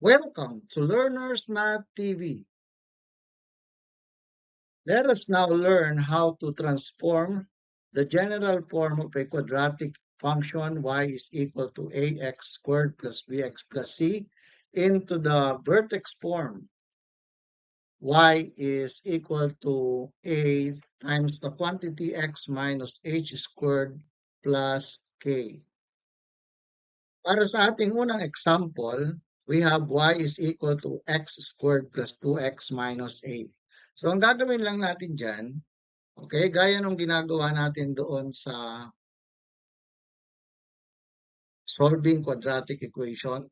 Welcome to Learners Math TV. Let us now learn how to transform the general form of a quadratic function y is equal to ax squared plus bx plus c into the vertex form y is equal to a times the quantity x minus h squared plus k. Para sa ating unang example, we have y is equal to x squared plus 2x minus 8. So, ang gagawin lang natin dyan, okay, gaya nung ginagawa natin doon sa solving quadratic equation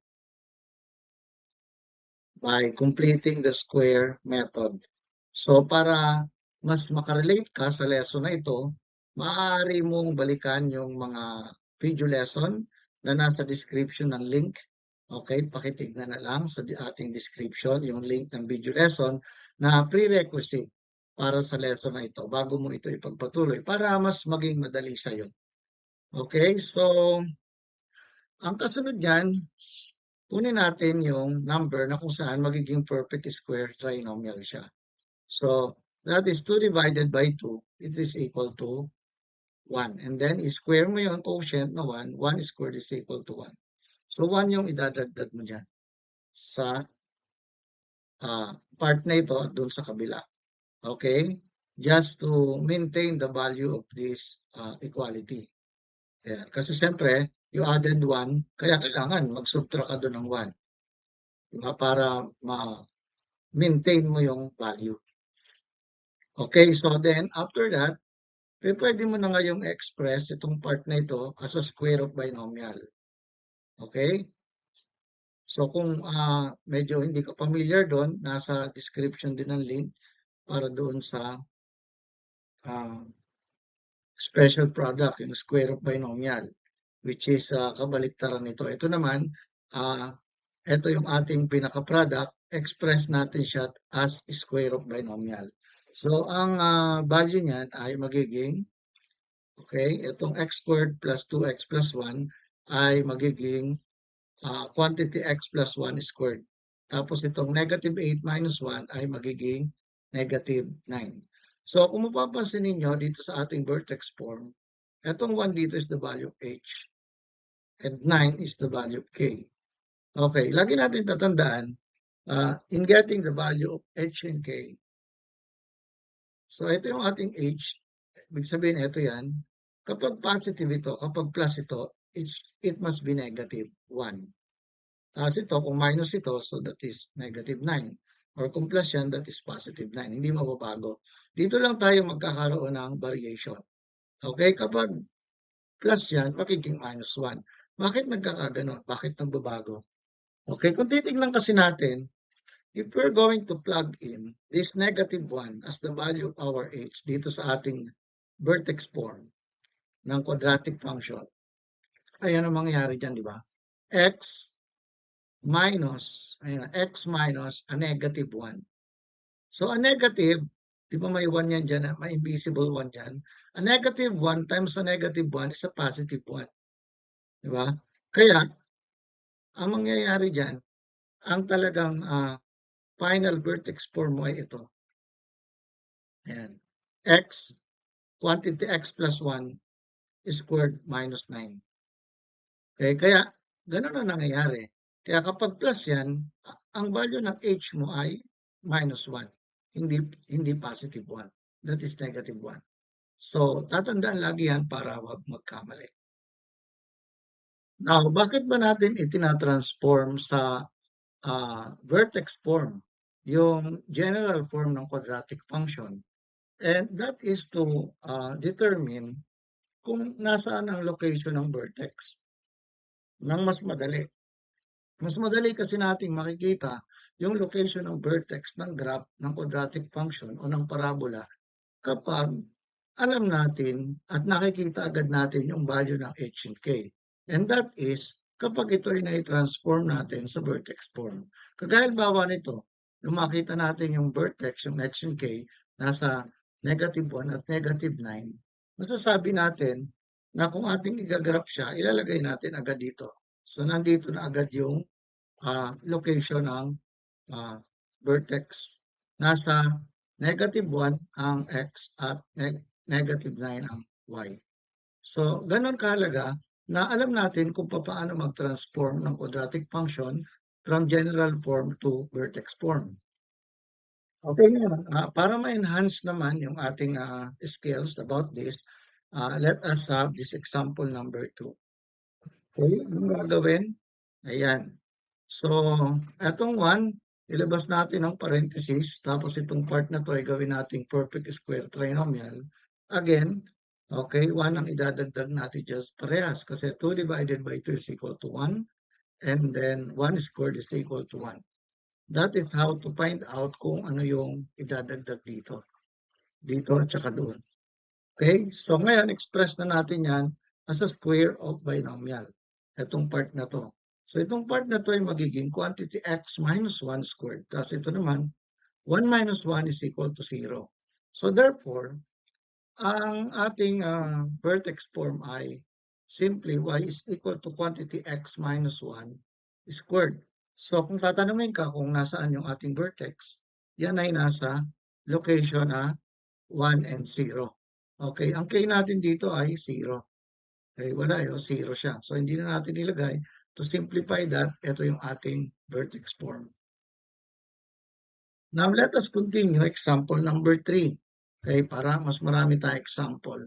by completing the square method. So, para mas makarelate ka sa lesson na ito, maaari mong balikan yung mga video lesson na nasa description ng link. Okay, pakitignan na lang sa ating description yung link ng video lesson na prerequisite para sa lesson na ito bago mo ito ipagpatuloy para mas maging madali sa iyo. Okay, so ang kasunod niyan, kunin natin yung number na kung saan magiging perfect square trinomial siya. So that is 2 divided by 2, it is equal to 1. And then i-square mo yung quotient na 1, 1 squared is equal to 1. So 1 yung idadagdag mo dyan sa part na ito dun sa kabila. Okay? Just to maintain the value of this equality. Yeah. Kasi siyempre, you added 1, kaya kailangan mag-subtract ka dun ng 1. Diba? Para ma-maintain mo yung value. Okay, so then after that, pwede mo na ngayong express itong part na ito as a square of binomial. Okay? So kung medyo hindi ka familiar doon, nasa description din ng link para doon sa special product, yung square of binomial, which is kabaliktaran nito. Ito naman, ito yung ating pinaka-product, express natin siya as square of binomial. So ang value niyan ay magiging, okay, itong x squared plus 2x plus 1 ay magiging quantity x plus 1 squared. Tapos itong negative 8 minus 1 ay magiging negative 9. So kung mapapansin ninyo dito sa ating vertex form, itong 1 dito is the value of h and 9 is the value of k. Okay, lagi natin tatandaan in getting the value of h and k. So ito yung ating h, ibig sabihin ito yan. Kapag positive ito, kapag plus ito, it must be negative 1. Tapos ito, kung minus ito, so that is negative 9. Or kung plus yan, that is positive 9. Hindi mababago. Dito lang tayo magkakaroon ng variation. Okay, kapag plus yan, magiging minus 1. Bakit nagkakaganon? Bakit nagbabago? Okay, kung titignan kasi natin, if we're going to plug in this negative 1 as the value of our h dito sa ating vertex form ng quadratic function, ayan ang mangyayari dyan, di ba? X minus a negative 1. So a negative, di ba may 1 yan dyan, may invisible 1 dyan. A negative 1 times a negative 1 is a positive 1. Di ba? Kaya, ang mangyayari dyan, ang talagang final vertex form mo ay ito. Ayan. X, quantity x plus 1 squared minus 9. Okay, kaya ganun ang nangyayari. Kaya kapag plus yan, ang value ng h mo ay minus 1. Hindi positive 1. That is negative 1. So, tatandaan lagi yan para wag magkamali. Now, bakit ba natin itinatransform sa vertex form, yung general form ng quadratic function? And that is to determine kung nasaan ang location ng vertex nang mas madali. Mas madali kasi nating makikita yung location ng vertex ng graph ng quadratic function o ng parabola kapag alam natin at nakikita agad natin yung value ng h and k. And that is kapag ito ay na-transform natin sa vertex form. Kagaya bawa nito, nung makita natin yung vertex, yung x and k, nasa negative 1 at negative 9, masasabi natin na kung ating igagraph siya, ilalagay natin agad dito. So, nandito na agad yung location ng vertex. Nasa -1 ang x at -9 ang y. So, ganun kahalaga na alam natin kung paano mag-transform ng quadratic function from general form to vertex form. Okay ngayon, para ma-enhance naman yung ating skills about this, let us have this example number 2. Okay, anong gagawin? Ayan. So, etong 1, ilabas natin ang parenthesis, tapos itong part na to ay gawin nating perfect square trinomial. Again, okay, 1 ang idadagdag natin just parehas kasi 2 divided by 2 is equal to 1 and then 1 squared is equal to 1. That is how to find out kung ano yung idadagdag dito. Dito at saka doon. Okay, so ngayon express na natin yan as a square of binomial. Itong part na to. So itong part na to ay magiging quantity x minus 1 squared. Kasi ito naman, 1 minus 1 is equal to 0. So therefore, ang ating vertex form ay simply y is equal to quantity x minus 1 squared. So kung tatanungin ka kung nasaan yung ating vertex, yan ay nasa location 1 and 0. Okay, ang k natin dito ay 0. Okay, wala yun, 0 siya. So hindi na natin ilagay. To simplify that, ito yung ating vertex form. Now let us continue example number 3. Okay, para mas marami tayong example.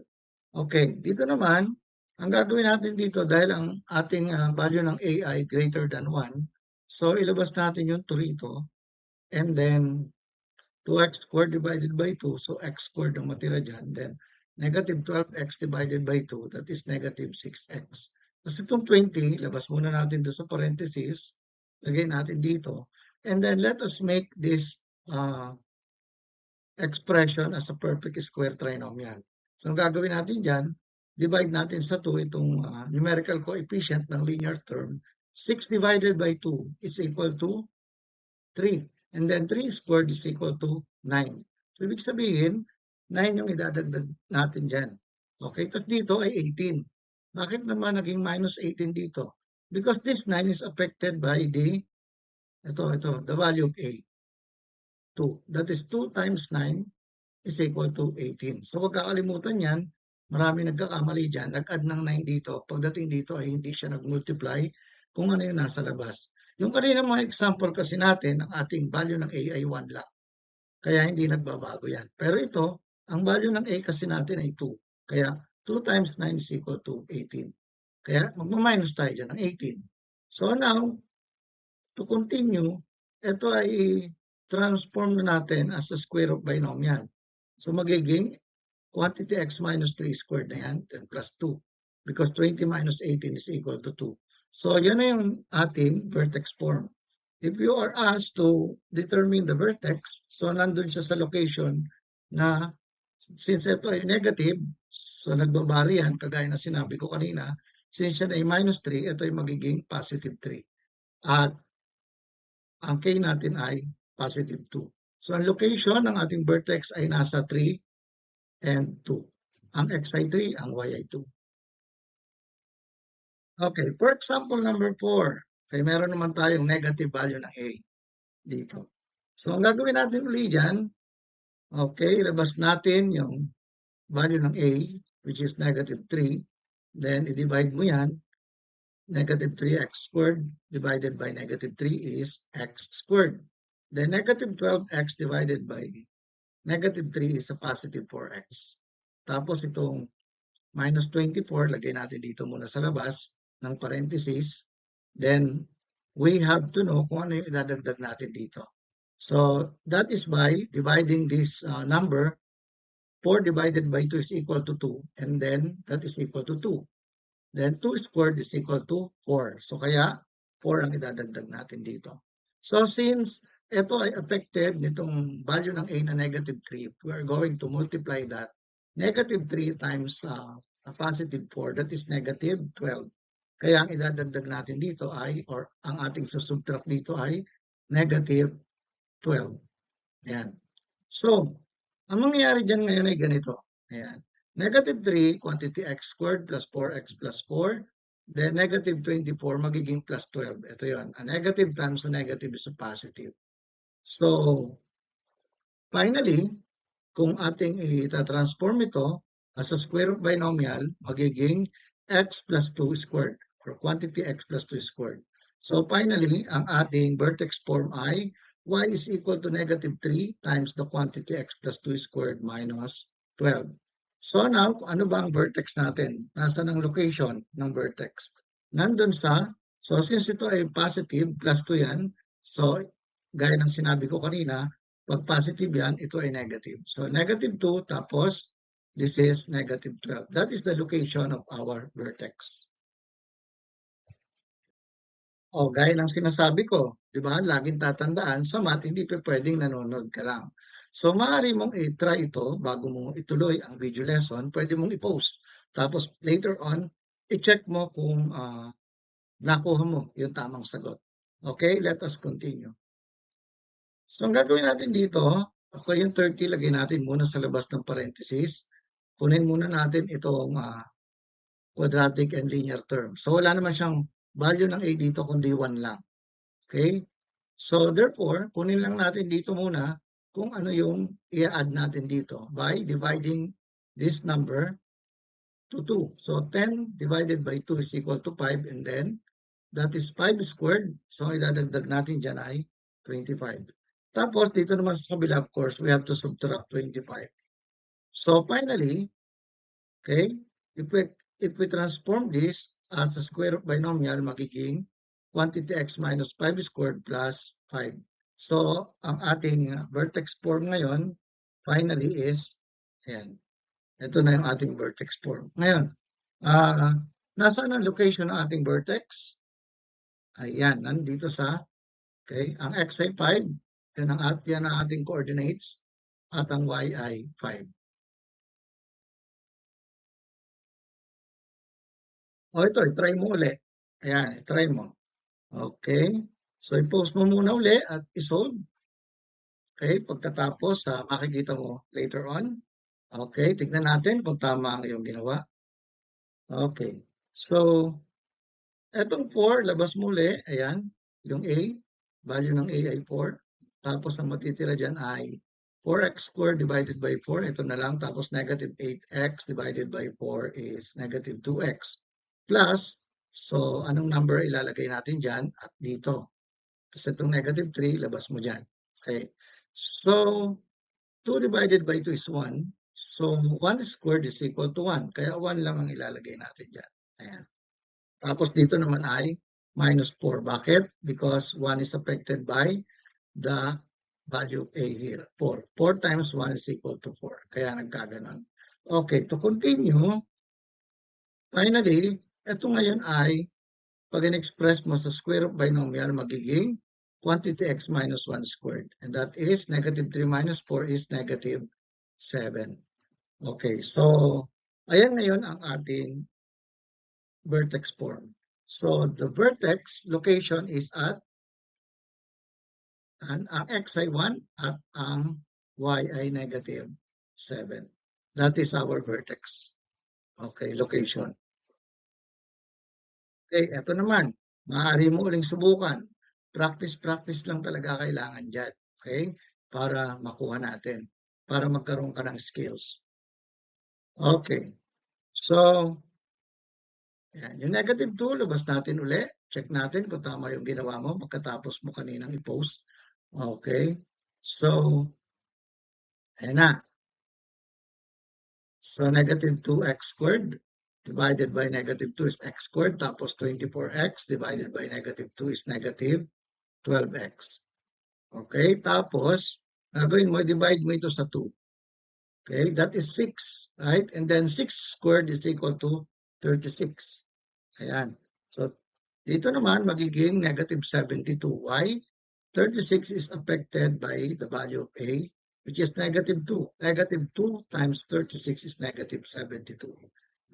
Okay, dito naman, ang gagawin natin dito dahil ang ating value ng a ay greater than 1, so ilabas natin yung 2 rito, and then 2x squared divided by 2, so x squared ang matira dyan, then negative 12x divided by 2, that is negative 6x. Tapos itong 20, labas muna natin doon sa parenthesis, lagay natin dito, and then let us make this expression as a perfect square trinomial. So ang gagawin natin dyan, divide natin sa 2 itong numerical coefficient ng linear term. 6 divided by 2 is equal to 3. And then 3 squared is equal to 9. So ibig sabihin, 9 yung idadagdag natin dyan. Okay, tapos dito ay 18. Bakit naman naging minus 18 dito? Because this 9 is affected by the value of a. 2. That is 2 times 9 is equal to 18. So huwag kakalimutan yan, marami nagkakamali dyan, nag-add ng 9 dito. Pagdating dito ay hindi siya nag-multiply kung ano yung nasa labas. Yung kanina mga example kasi natin, ang ating value ng a ay 1 lang. Kaya hindi nagbabago yan. Pero ito, ang value ng a kasi natin ay 2. Kaya 2 times 9 is equal to 18. Kaya magmaminus tayo dyan ng 18. So now, to continue, ito ay transform na natin as a square of binomial. So magiging quantity x minus 3 squared na yan, 10 plus 2. Because 20 minus 18 is equal to 2. So yan na yung ating vertex form. If you are asked to determine the vertex, so nandun siya sa location na since ito ay negative, so nagbabari yan, kagaya na sinabi ko kanina, since yan ay minus 3, ito ay magiging positive 3. At ang k natin ay positive 2. So ang location ng ating vertex ay nasa 3 and 2. Ang x ay 3, ang y ay 2. Okay, for example number 4, okay, meron naman tayong negative value ng a dito. So ang gagawin natin ulit dyan, okay, ilabas natin yung value ng a, which is negative 3. Then i-divide mo yan. Negative 3x squared divided by negative 3 is x squared. Then negative 12x divided by negative 3 is a positive 4x. Tapos itong minus 24, lagay natin dito muna sa labas ng parenthesis. Then we have to know kung ano yung idadagdag natin dito. So that is by dividing this number. 4 divided by 2 is equal to 2. And then that is equal to 2. Then 2 squared is equal to 4. So kaya 4 ang idadagdag natin dito. So since ito ay affected nitong value ng a na negative 3, we are going to multiply that. Negative 3 times a positive 4, that is negative 12. Kaya ang idadagdag natin dito ay, or ang ating susubtract dito ay negative 12. Ayan. So, ang mangyayari dyan ngayon ay ganito. Ayan. Negative 3, quantity x squared plus 4x plus 4 then negative 24 magiging plus 12. Ito yun. A negative times a negative is a positive. So, finally, kung ating ita-transform ito as a square root binomial, magiging x plus 2 squared or quantity x plus 2 squared. So finally, ang ating vertex form ay y is equal to negative 3 times the quantity x plus 2 squared minus 12. So now, ano ba ang vertex natin? Nasaan ang location ng vertex? Nandun sa, so since ito ay positive, plus 2 yan, so gaya ng sinabi ko kanina, pag positive yan, ito ay negative. So negative 2 tapos this is negative 12. That is the location of our vertex. O gaya ng sinasabi ko, di ba? Laging tatandaan, sa math, hindi pa pwedeng nanonood ka lang. So maaari mong i-try ito bago mo ituloy ang video lesson. Pwede mong i-post. Tapos later on, i-check mo kung nakuha mo yung tamang sagot. Okay, let us continue. So, ang gagawin natin dito, okay, yung 30, lagay natin muna sa labas ng parenthesis. Kunin muna natin itong quadratic and linear term. So, wala naman siyang value ng a dito, kundi 1 lang. Okay? So, therefore, kunin lang natin dito muna kung ano yung i-add natin dito by dividing this number to 2. So, 10 divided by 2 is equal to 5 and then that is 5 squared. So, idadagdag natin dyan ay 25. Tapos, dito naman sa kabila, of course, we have to subtract 25. So, finally, okay, if we transform this as a square root binomial, magiging quantity x minus 5 squared plus 5. So, ang ating vertex form ngayon, finally is, ayan, ito na yung ating vertex form. Ngayon, nasaan ang location ng ating vertex? Ayan, nandito sa, okay, ang x ay 5, yan ang ating coordinates, at ang y ay 5. O ito, try mo uli. Ayan, try mo. Okay, so i-post mo muna uli at isolve. Okay, pagkatapos, makikita mo later on. Okay, tignan natin kung tama ang iyong ginawa. Okay, so, etong 4, labas muli, ayan, yung A, value ng A ay 4. Tapos ang matitira dyan ay 4x squared divided by 4, ito na lang. Tapos negative 8x divided by 4 is negative 2x. Plus, so anong number ilalagay natin dyan? At dito. Kasi itong negative 3, labas mo dyan. Okay, so 2 divided by 2 is 1. So 1 squared is equal to 1. Kaya 1 lang ang ilalagay natin dyan. Ayan. Tapos dito naman ay minus 4. Bakit? Because 1 is affected by the value of A here. 4. 4 times 1 is equal to 4. Kaya nagkaganon. Okay, to continue, finally, ito ngayon ay pag in-express mo sa square root binomial, magiging quantity x minus 1 squared. And that is negative 3 minus 4 is negative 7. Okay, so ayan ngayon ang ating vertex form. So the vertex location is at ang x ay 1 at ang y ay negative 7. That is our vertex. Okay, location. Okay, eto naman. Maaari mo uling subukan. Practice lang talaga kailangan dyan. Okay? Para makuha natin. Para magkaroon ka ng skills. Okay. So, yan. Yung negative 2, labas natin uli. Check natin kung tama yung ginawa mo pagkatapos mo kaninang i-post. Okay. So, ayan na. So, negative 2x squared divided by negative 2 is x squared. Tapos 24x divided by negative 2 is negative 12x. Okay, tapos, gagawin mo, divide mo ito sa 2. Okay, that is 6, right? And then 6 squared is equal to 36. Ayan. So, dito naman, magiging negative 72. Why? 36 is affected by the value of A, which is negative 2. Negative 2 times 36 is negative 72.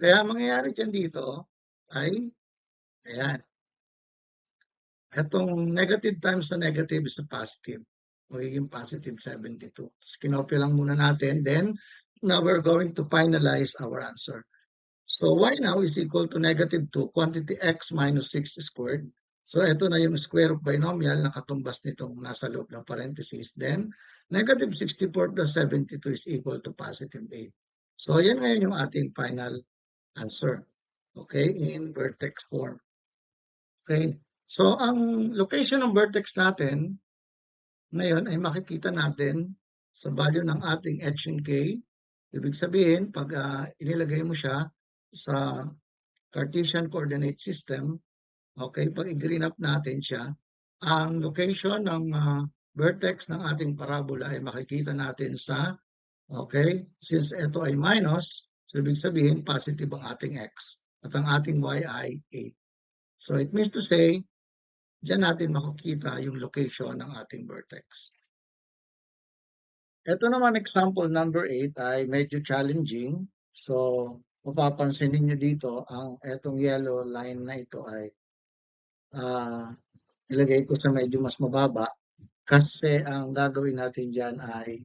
Kaya mangyayari dyan dito ay, ayan, itong negative times sa negative is a positive. Magiging positive 72. Tapos kinopya lang muna natin. Then, now we're going to finalize our answer. So y now is equal to -2 quantity x minus 6 squared. So ito na yung square of binomial na katumbas nitong nasa loob ng parentheses. Then, -64 plus 72 is equal to +8. So yan ngayon yung ating final answer. Okay, in vertex form. Okay, so ang location ng vertex natin ngayon ay makikita natin sa value ng ating h and k. Ibig sabihin, pag inilagay mo siya sa Cartesian coordinate system, okay, pag i-green up natin siya, ang location ng vertex ng ating parabola ay makikita natin sa, okay, since ito ay minus, so ibig sabihin positive ang ating x at ang ating y ay 8. So it means to say, diyan natin makikita yung location ng ating vertex. Ito naman example number 8 ay medyo challenging. So, mapapansin niyo dito, ang etong yellow line na ito ay ilagay ko sa medyo mas mababa kasi ang gagawin natin dyan ay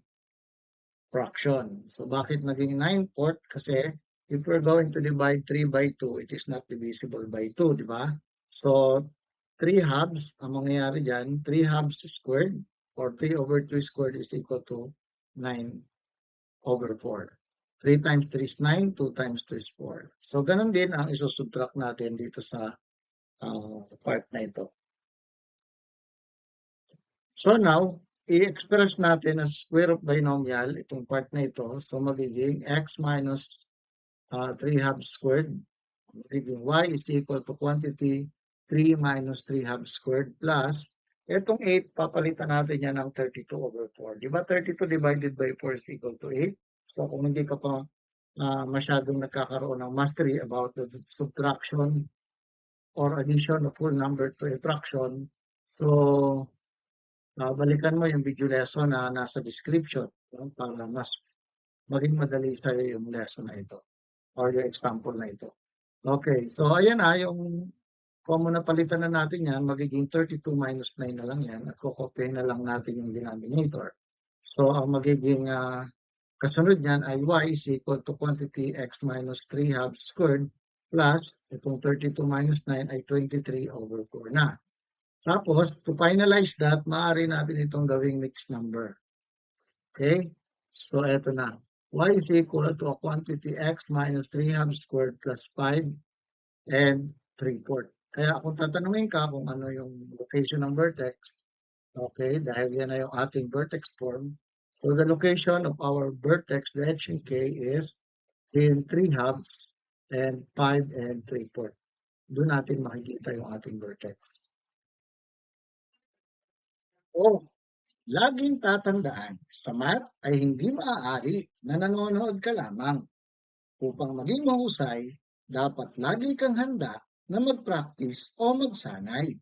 fraction. So, bakit naging 9/4? Kasi if we're going to divide 3 by 2, it is not divisible by 2, di ba? So, 3 halves, ang mangyayari dyan, 3 halves squared or 3/2 squared is equal to 9/4. 3 times 3 is 9, 2 times 2 is 4. So, ganun din ang isusubtract natin dito sa part na ito. So, now, i-express natin as square of binomial itong part na ito. So, magiging x minus 3 halves squared. Magiging y is equal to quantity 3 minus 3 halves squared plus itong 8, papalitan natin yan ng 32/4. Di ba 32 divided by 4 is equal to 8? So, kung hindi ka pa masyadong nagkakaroon ng mastery about the subtraction or addition of whole number to a fraction, so, balikan mo yung video lesson na nasa description para mas maging madali sa'yo yung lesson na ito or yung example na ito. Okay, so ayan na yung common na palitan na natin yan, magiging 32 minus 9 na lang yan at kukopyahin na lang natin yung denominator. So ang magiging kasunod niyan ay y is equal to quantity x minus 3 halves squared plus itong 32 minus 9 ay 23/4 na. Tapos, to finalize that, maaari natin itong gawing mixed number. Okay? So, eto na. Y is equal to a quantity x minus 3 halves squared plus 5 and 3/4. Kaya kung tatanungin ka kung ano yung location ng vertex, okay, dahil yan na yung ating vertex form, so the location of our vertex, the h and k, is in 3 halves and 5 and 3/4. Doon natin makikita yung ating vertex. Oh, laging tatandaan, sa math ay hindi maaari na nanonood ka lamang. Upang maging mahusay, dapat lagi kang handa na mag-practice o magsanay.